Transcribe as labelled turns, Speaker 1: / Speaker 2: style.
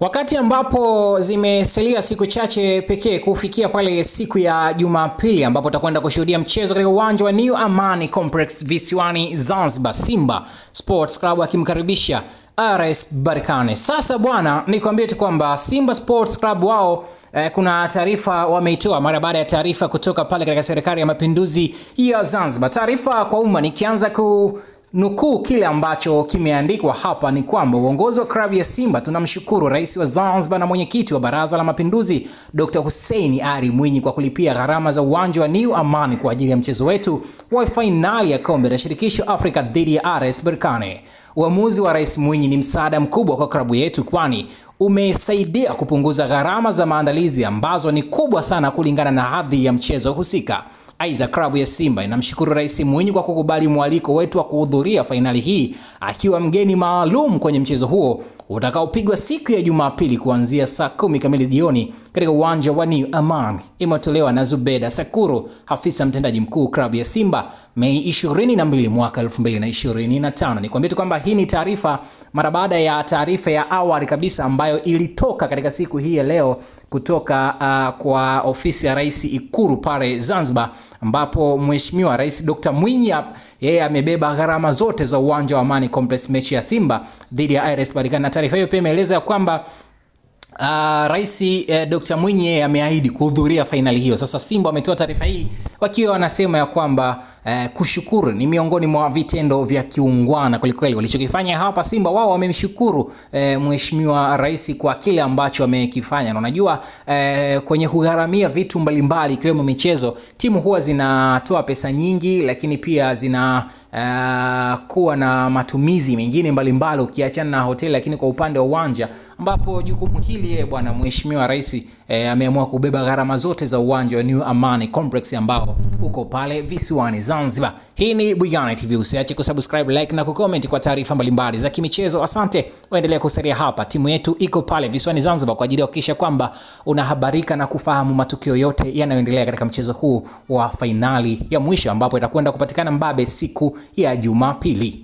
Speaker 1: Wakati ambapo zimesalia siku chache pekee kufikia pale siku ya Jumapili ambapo tutakwenda kushuhudia mchezo katika uwanja wa New Amani Complex visiwani Zanzibar, Simba Sports Club akimkaribisha RS Berkane. Sasa bwana, nikwambie tu kwamba Simba Sports Club wao kuna taarifa wameitoa mara baada ya taarifa kutoka pale katika serikali ya mapinduzi ya Zanzibar. Taarifa kwa umma, nikianza nukuu kile ambacho kimeandikwa hapa ni kwamba uongozi wa klabu ya Simba tunamshukuru Rais wa Zanzibar na mwenyekiti wa Baraza la Mapinduzi Dr. Hussein Ali Mwinyi kwa kulipia gharama za uwanja wa New Amani kwa ajili ya mchezo wetu wa fainali ya kombe la shirikisho Afrika dhidi ya RS Berkane. Uamuzi wa Rais Mwinyi ni msaada mkubwa kwa klabu yetu, kwani umesaidia kupunguza gharama za maandalizi ambazo ni kubwa sana kulingana na hadhi ya mchezo husika. Aidha, klabu ya Simba inamshukuru Rais Mwinyi kwa kukubali mwaliko wetu wa kuhudhuria fainali hii akiwa mgeni maalum kwenye mchezo huo utakaopigwa siku ya Jumapili kuanzia saa 10 kamili jioni katika uwanja wa New Amani. Imetolewa na Zubeda Sakuru, afisa mtendaji mkuu klabu ya Simba, Mei 22 mwaka 2025. Nikwambie tu kwamba hii ni taarifa mara baada ya taarifa ya awali kabisa ambayo ilitoka katika siku hii ya leo kutoka kwa ofisi ya Rais Ikulu pale Zanzibar, ambapo Mheshimiwa Rais Dr. Mwinyi yeye amebeba gharama zote za uwanja wa Amani Complex mechi ya Simba dhidi ya RS Berkane. Na taarifa hiyo pia imeeleza kwamba Rais Dr. Mwinyi yeye ameahidi kuhudhuria fainali hiyo. Sasa Simba wametoa taarifa hii wakiwa wanasema ya kwamba kushukuru ni miongoni mwa vitendo vya kiungwana kweli walichokifanya hapa. Simba wao wamemshukuru Mheshimiwa Rais kwa kile ambacho amekifanya. Na unajua kwenye kugharamia vitu mbalimbali ikiwemo michezo, timu huwa zinatoa pesa nyingi, lakini pia zina kuwa na matumizi mengine mbalimbali ukiachana na hoteli. Lakini kwa upande wa uwanja, ambapo jukumu hili bwana Mheshimiwa Rais ameamua kubeba gharama zote za uwanja wa New Amani Complex ambao uko pale visiwani Zanzibar. Hii ni Buyana TV, usiache kusubscribe, like na kucomment kwa taarifa mbalimbali za kimichezo. Asante, waendelea kusalia hapa. Timu yetu iko pale visiwani Zanzibar kwa ajili ya kuhakikisha kwamba unahabarika na kufahamu matukio yote yanayoendelea katika mchezo huu wa fainali ya mwisho ambapo itakwenda kupatikana Mbabe siku ya Jumapili.